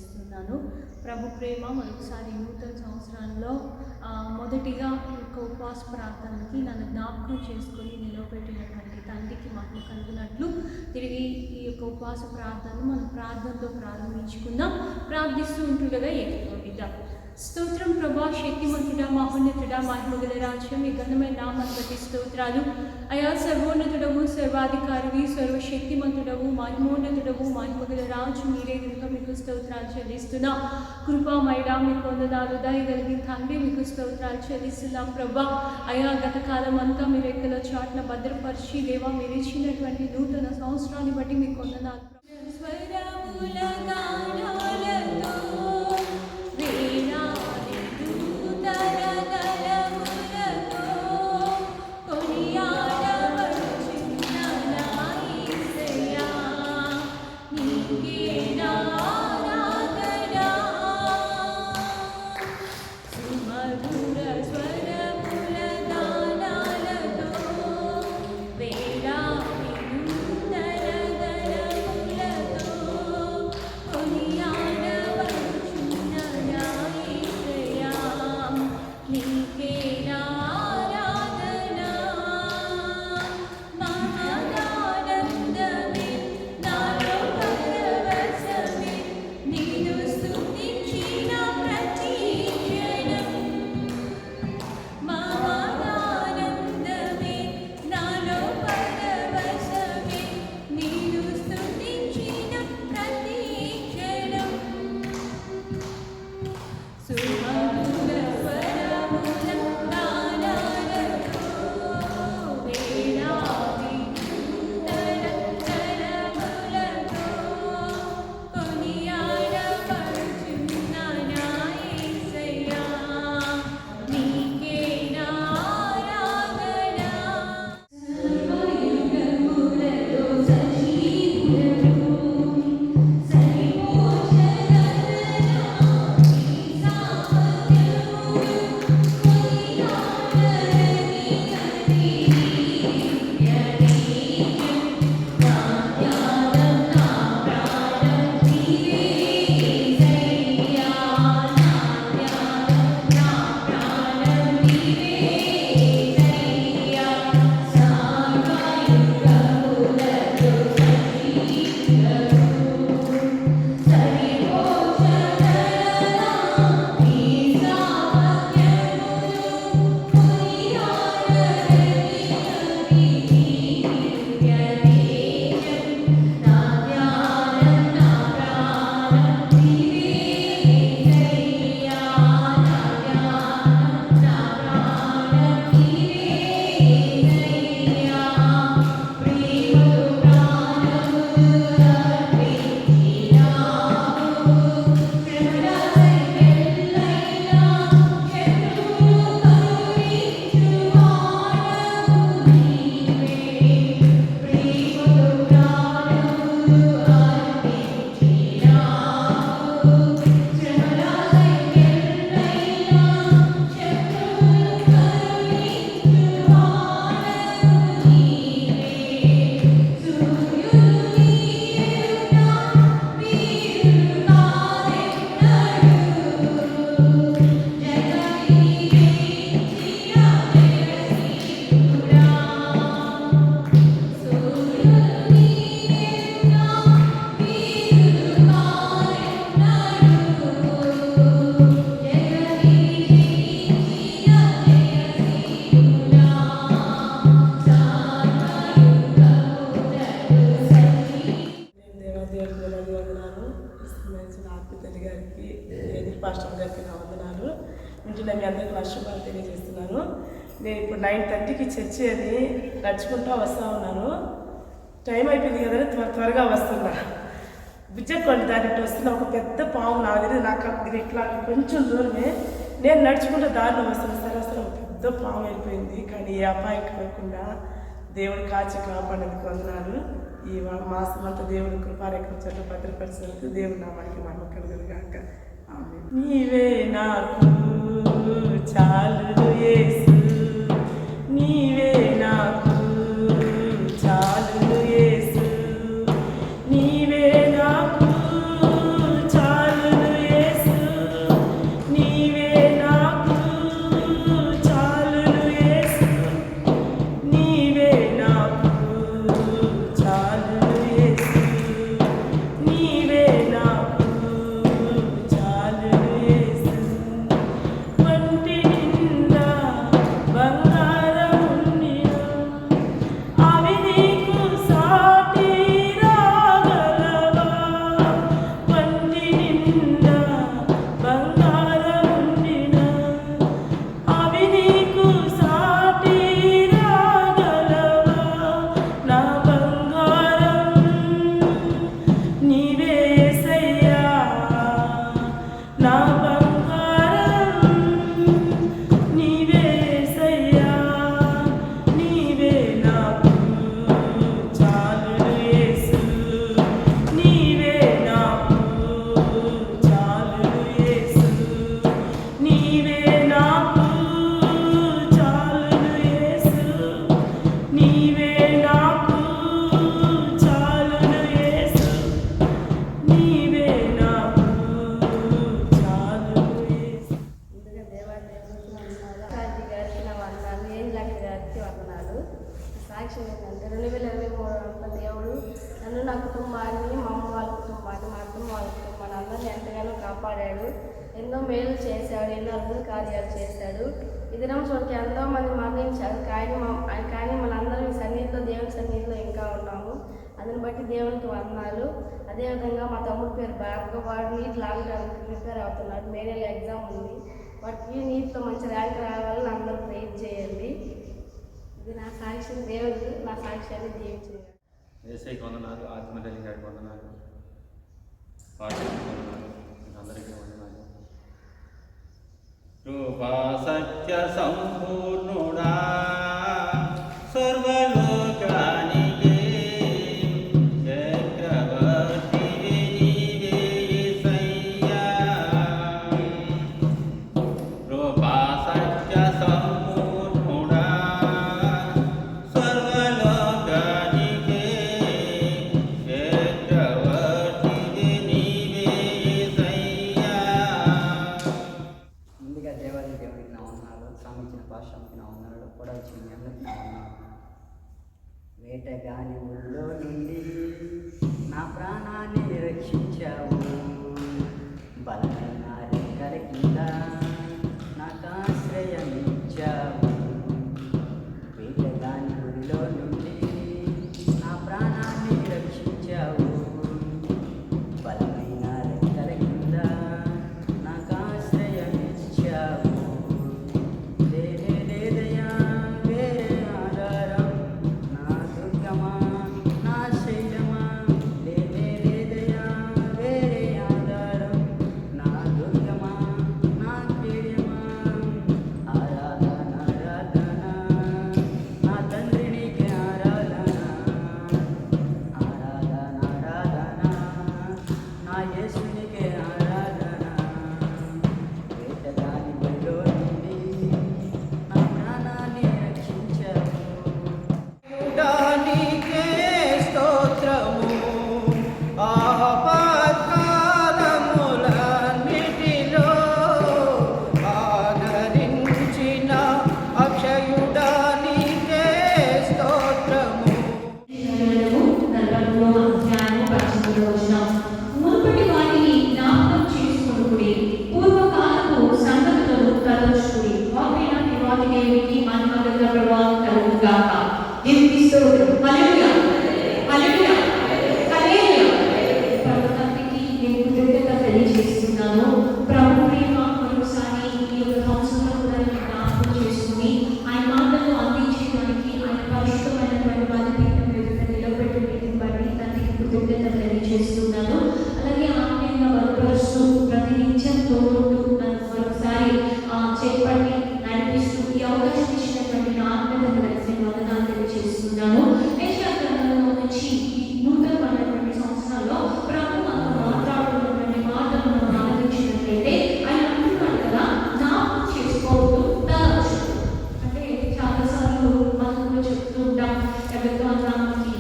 తెలియజేస్తున్నాను. ప్రభు ప్రేమ మరొకసారి నూతన సంవత్సరంలో మొదటిగా ఈ యొక్క ఉపవాస ప్రార్థనకి నన్ను జ్ఞాపకం చేసుకొని నిలవబెట్టినటువంటి తండ్రికి మహిమ కలుగునట్లు తిరిగి ఈ యొక్క ఉపవాస ప్రార్థనను మనం ప్రార్థనతో ప్రారంభించుకుందాం. ప్రార్థిస్తూ ఉంటుండగా ఏకీభవిద్దాం. స్తోత్రం ప్రభా, శక్తిమంతుడా, మహోన్నతుడా, మహిమగల రాజ్యం, మీ ఘనమైన నామాన్ని బట్టి స్తోత్రాలు అయా. సర్వోన్నతుడవు, సర్వాధికారివి, సర్వశక్తిమంతుడవు, మహిమోన్నతుడవు, మహిమగల రాజు మీరే కనుక మీకు స్తోత్రాలు చెల్లిస్తున్నాం. కృపామయుడా మీకు వందనాలు. దయగలిగిన తండ్రి మీకు స్తోత్రాలు చెల్లిస్తున్నాం ప్రభా. అయా గత కాలం అంతా మీరు ఎక్కల చాట్న భద్రపరిచి దేవా మీరు ఇచ్చినటువంటి నూతన సంవత్సరాన్ని బట్టి మీకు వందనాలు. పాస్టర్ గారికి నా వందనాలు. వింటున్న మీ అందరికీ వర్షపాలు తెలియజేస్తున్నాను. నేను ఇప్పుడు 9:30కి చర్చి అని నడుచుకుంటూ వస్తూ ఉన్నాను. టైం అయిపోయింది కదా, త్వరగా వస్తున్నా. బుజ్జకొండ దాని వస్తున్న ఒక పెద్ద పాము నాది, నాకు ఇట్లా కొంచెం దూరమే. నేను నడుచుకుంటూ దారిలో వస్తున్నా. సరే అసలు ఒక పెద్ద పాము వెళ్ళిపోయింది. కానీ ఏ అపాయం కాకుండా దేవుడు కాచి కాపాడేందుకు వందనాలు. ఈ మాసం అంతా దేవుడు కృపారేఖల చోట్ల భద్రపరిచినందుకు దేవుడు నామానికి మహిమ కలుగును గాక. ఆమేన్. నీవే నాకు చాలు యేసు, నీవే నాకు చాలు యేసు, నీవే నాకు చాలు సాక్ష్యం ఏంటంటే 2023 అంతా దేవుడు నన్ను, నా కుటుంబాన్ని, మా అమ్మ వాళ్ళ కుటుంబాన్ని, మా అత్తమ్మ వాళ్ళ కుటుంబాన్ని అందరినీ ఎంతగానో కాపాడాడు. ఎన్నో మేలు చేశాడు, ఎన్నో అద్భుత కార్యాలు చేశాడు. ఈ దినం చూడకి ఎంతో మంది మరణించారు, కానీ మనందరం ఈ సన్నిధిలో, దేవుని సన్నిధిలో ఇంకా ఉన్నాము. అందుని బట్టి దేవునికి వందనాలు. అదేవిధంగా మా తమ్ముడు పేరు భార్గవ్, వాడు నీట్ లాంగ్ టర్మ్కి ప్రిపేర్ అవుతున్నాడు. మే నెల ఎగ్జామ్ ఉంది. వాటికి నీట్లో మంచి ర్యాంక్ రావాలని అందరూ ప్రేర్ చేయండి. ఇది నా సాక్ష్యం. దేవుడు నా సాక్ష్యాన్ని దీవించారు. ఏసైకి వందనాలు, ఆత్మతల్లి గారికి వందనాలు, పాటలకు వందనాలు, అందరికీ వందనాలు. కృపా సత్య సంపూర్ణుడా సర్వలోకానికి చక్రవర్తివి నీవే యేసయ్యా. కృపా సత్య సంపూర్ణుడా సర్వలోకానికి చక్రవర్తివి నీవే యేసయ్యా. ముందుగా దేవునికి నా వందనాలు, శ్రమించిన పాశ్రమకి నా వందనాలు, పొడవచ్చిన అందరికి నా వందనాలు. వేటగాని ఊళ్ళో నుండి నా ప్రాణాన్ని రక్షించావు, బలమైన రెక్కల కింద నాకు ఆశ్రయమిచ్చావు. వేటగాని ఊళ్ళో నుండి నా ప్రాణాన్ని రక్షించావు, బలమైన రెక్కల కింద నాకు ఆశ్రయమిచ్చావు. వేరే లేదయా వేరే ఆధారం, నా దుర్గమా నా శైలమా. లేదే లేదయా వేరే ఆధారం, నా దుర్గమా నా కేయమా. ఆరాధన ఆరాధన నా తండ్రి నీకే ఆరాధన, ఆరాధన ఆరాధన నా యేసునికే ఆరాధన. వేటగాని ఒళ్ళో నుండి నా ప్రాణాన్ని రక్షించావు. నీకే స్తోత్రము, ఆపత్కాలములన్నిటిలో ఆదరించిన అక్షయుడా నీకే స్తోత్రము. మునుపటి వాటిని జ్ఞాపకం చేసుకొనుడి, పూర్వకాలపు సంగతులను తలచుడి. వాటి దేవునికి మహిమ ప్రభావం కలుగుగాక. దేవునికి స్తోత్రం. హల్లెలూయా, హల్లెలూయా, హల్లెలూయా. ప్రభువుకి నేను కృతజ్ఞత తెలియజేస్తున్నాను. ప్రభు ప్రేమ మరోసారి ఈ యొక్క సంవత్సరంలో కూడా జ్ఞాపకం చేసుకుని ఆయన మాటలు అందించడానికి ఆయన పరిశుద్ధమైనటువంటి బలిపీఠం ఎదుట నిలబెట్టి బట్టి తండ్రికి కృతజ్ఞత తెలియజేస్తున్నాను. అలాగే ఆత్మీయంగా బలపరుస్తూ ప్రతినిత్యం తోడుతూ నన్ను మరొకసారి చేపట్టి నడిపిస్తూ ఈ అవకాశం ఇచ్చినటువంటి నా ఆత్మీయతను కలిసి వందనాలు తెలియజేస్తున్నాను. యెషయాగ్రంథంలో నుంచి ఈ నూతనమైనటువంటి సంవత్సరాల్లో ప్రభు మనతో మాట్లాడుతున్నటువంటి మాటలను మనం ఆలోచించినట్లయితే ఆయన అంటున్నాడు కదా, జ్ఞాపకం చేసుకోవద్దు తలచు. అంటే చాలాసార్లు మనం కూడా చెప్తూ ఉంటాం, ఎవరితో మనకి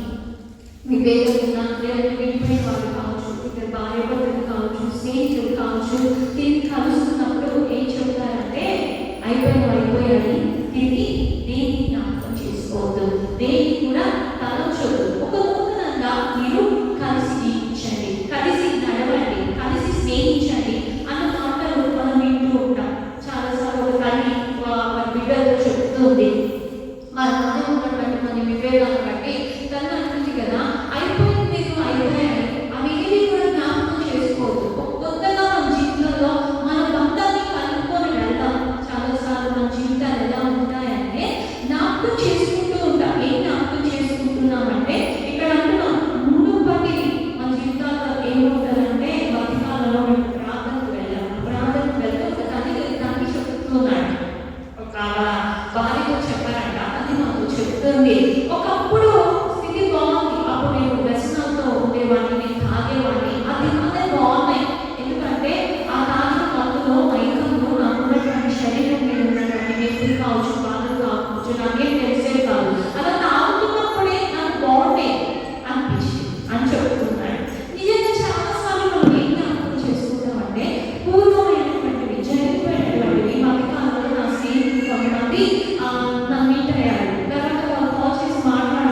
వివేకం ఉన్నా లేదా విడిపోయిన వాళ్ళు కావచ్చు, ఇక్కడ భార్య భర్తలు కావచ్చు, స్నేహితులు కావచ్చు, తిరిగి కలుస్తున్నప్పుడు ఏం చెప్తారంటే అయిపోయాయి, తిరిగి దేన్ని జ్ఞాపకం చేసుకోవద్దు, దేన్ని కూడా తలచొద్దు. ఒక నూతనంగా మీరు కలిసి జీవించండి, కలిసి నడవండి, కలిసి స్నేహించండి అన్న మాటలు మనం వింటూ ఉంటాం. చాలాసార్లు ఒక తల్లి బిడ్డలతో చెప్తుంది, వాళ్ళ మధ్య ఉన్నటువంటి కొన్ని విభేదాలను బట్టి తను అంటుంది కదా, అయిపోయింది మీరు అయిపోయాయి, అవి ఏవి కూడా జ్ఞాపకం చేసుకోవద్దు. కొత్తగా మన జీవితంలో మన బంధాన్ని కలుపుకొని వెళ్తాం. చాలాసార్లు మన జీవితాలు ఎలా ఉంటాయంటే జ్ఞాపకం చేసుకుంటూ ఉంటాం. ఏం జ్ఞాపకం చేసుకుంటున్నామంటే ఇక్కడ అంటున్నాం, మునుపటి మన జీవితాల్లో ఏముంటారంటే బతికాలలో మేము ప్రార్థనకు వెళ్ళాము. ప్రార్థనకు వెళ్తే ఒక తల్లి చెప్తున్నాడు, ఒక భార్యతో చెప్పారంట, అది మాకు చెప్తుంది, ఒకప్పుడు స్థితి బాగుంది, అప్పుడు నేను వ్యసనాలతో ఉండేవాడిని, నేను తాగేవాడిని, అది అదే బాగున్నాయి. ఎందుకంటే ఆ తాగిన మందులో మైకంలో నాకున్నటువంటి శరీరం మీద ఉన్నటువంటి నొప్పులు కావచ్చు, బాధలు కావచ్చు, నాకేం తెలిసేది కాదు. అలా తాగుతున్నప్పుడే నాకు బాగుండేది అనిపించింది అని చెప్తున్నాడు. నిజంగా చాలాసార్లు మనం ఏం జ్ఞాపకం చేసుకుంటామంటే పూర్వమైనటువంటివి, జరిగిపోయినటువంటివి. మధ్యకాలంలో నా స్నేహితులు కొంతమంది నా మీట్ అయ్యారు. తర్వాత వాళ్ళు కాల్ చేసి మాట్లాడారు.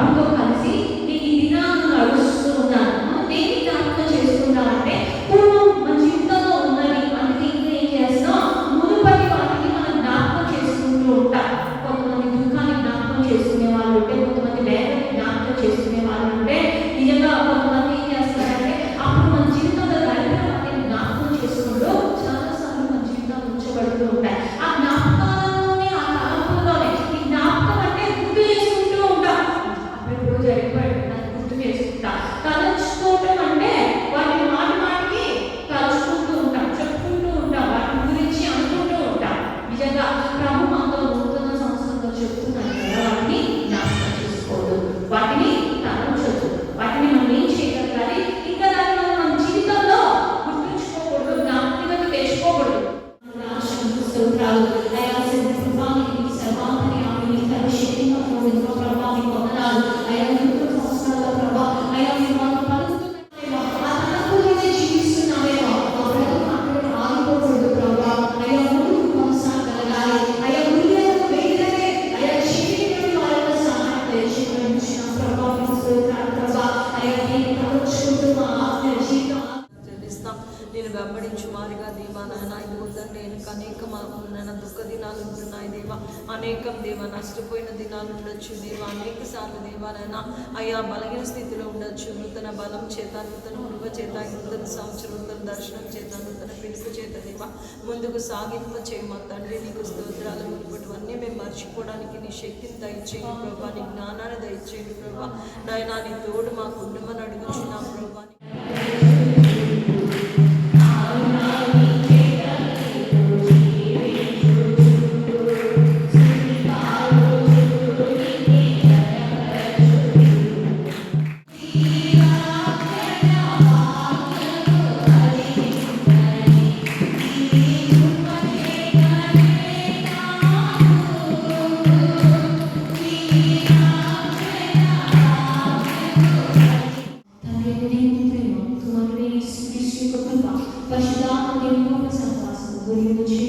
ప్రభుతో కలిసి నేను ఈ దినాన్ని నడుస్తూ ఉన్నాను. మనం దేన్ని జ్ఞాపకం చేసుకుంటామంటే పూర్వం మన జీవితంలో ఉన్నది అందుకే ఏం చేస్తాం, మునుపటి వాటిని మనం జ్ఞాపకం చేసుకుంటూ ఉంటాం. కొంతమంది దుఃఖాన్ని జ్ఞాపకం చేసుకునే వాళ్ళు ఉంటే, కొంతమంది వేదనని జ్ఞాపకం చేసుకునే వాళ్ళు ఉంటే, నిజంగా కొంతమంది ఏం చేస్తారంటే అప్పుడు మన జీవితంలో గడిపిన వాటిని జ్ఞాపకం చేసుకుంటూ చాలాసార్లు మన జీవితాలు ఉంచబడుతూ ఉంటాయి. ఆ జ్ఞాపకాలలోనే, ఆ తలంపుల్లోనే ఈ జ్ఞాపకం అంటే గుర్తు చేసుకుంటూ ఉంటాం. అప్పుడు జరిగిపోయాడు దాన్ని గుర్తు చేసుకుంటా. తలుచుకోవటం అంటే వాటిని మాటి మాటికి తలుచుకుంటూ ఉంటాం, చెప్పుకుంటూ ఉంటాం, వాటి గురించి అనుకుంటూ ఉంటాం. నిజంగా ప్రభు మనతో నూతన సంవత్సరంలో చెప్తున్నాను కదా, వాటిని జ్ఞాపకం చేసుకోవద్దు, వాటిని తలంచొద్దు, వాటిని మనం ఏం చేయగలగాలి, ఇంకా దాన్ని మన జీవితంలో గుర్తుంచుకోకూడదు, జ్ఞాపకానికి తెచ్చుకోకూడదు. స్తోత్రాలు అయా, ప్రభావానికి సర్వాన్ని ఆమె శక్తిగా ప్రభావాన్ని పొందడాలు అయా, నూతన సంవత్సరాల ప్రభా అయా, మనం పలుకుతున్నామేమో, ఆ తలంపులోనే జీవిస్తున్నామేమో, ఆ బ్రతుకు అక్కడ ఆగిపోకూడదు ప్రభా అయా, ముందుకు కొనసాగలగాలి అయా, ముందుకు వేగమే అయా, జీవితంలో వాళ్ళ సహాయం దయచేయమని ప్రభావం స్తోత్రాలు ప్రభా అయా, నేను తలుచుకుంటూ మా ఆత్మ జీవితం చెల్లిస్తాం. నేను వెంబడించు మారిగా దేవా నాయన, ఇదిగో తండ్రి వెనుక అనేక నాయన దుఃఖ దినాలు ఉంటున్నాయి దేవా, అనేకం దేవా నష్టపోయిన దినాలు ఉండొచ్చు దేవా, అనేక సార్లు దేవా నాయన అయ్యా బలహీన స్థితిలో ఉండొచ్చు. నూతన బలం చేత, నూతన కృప చేత, నూతన సంవత్సరం, నూతన దర్శనం చేత, నూతన పిలుపు చేత దేవా ముందుకు సాగింప చేయమా తండ్రి. నీకు స్తోత్రాలు. మునుపటివన్నీ మేము మర్చిపోవడానికి నీ శక్తిని దయచేయండి ప్రభా, నీ జ్ఞానాన్ని దయచేయండి ప్రభా నాయన. నీ తోడు మాకు ఉండమని అడుగుచున్నాం ప్రభా. పరిశుద్ధాత్మ దేవుని సహవాసం గురించి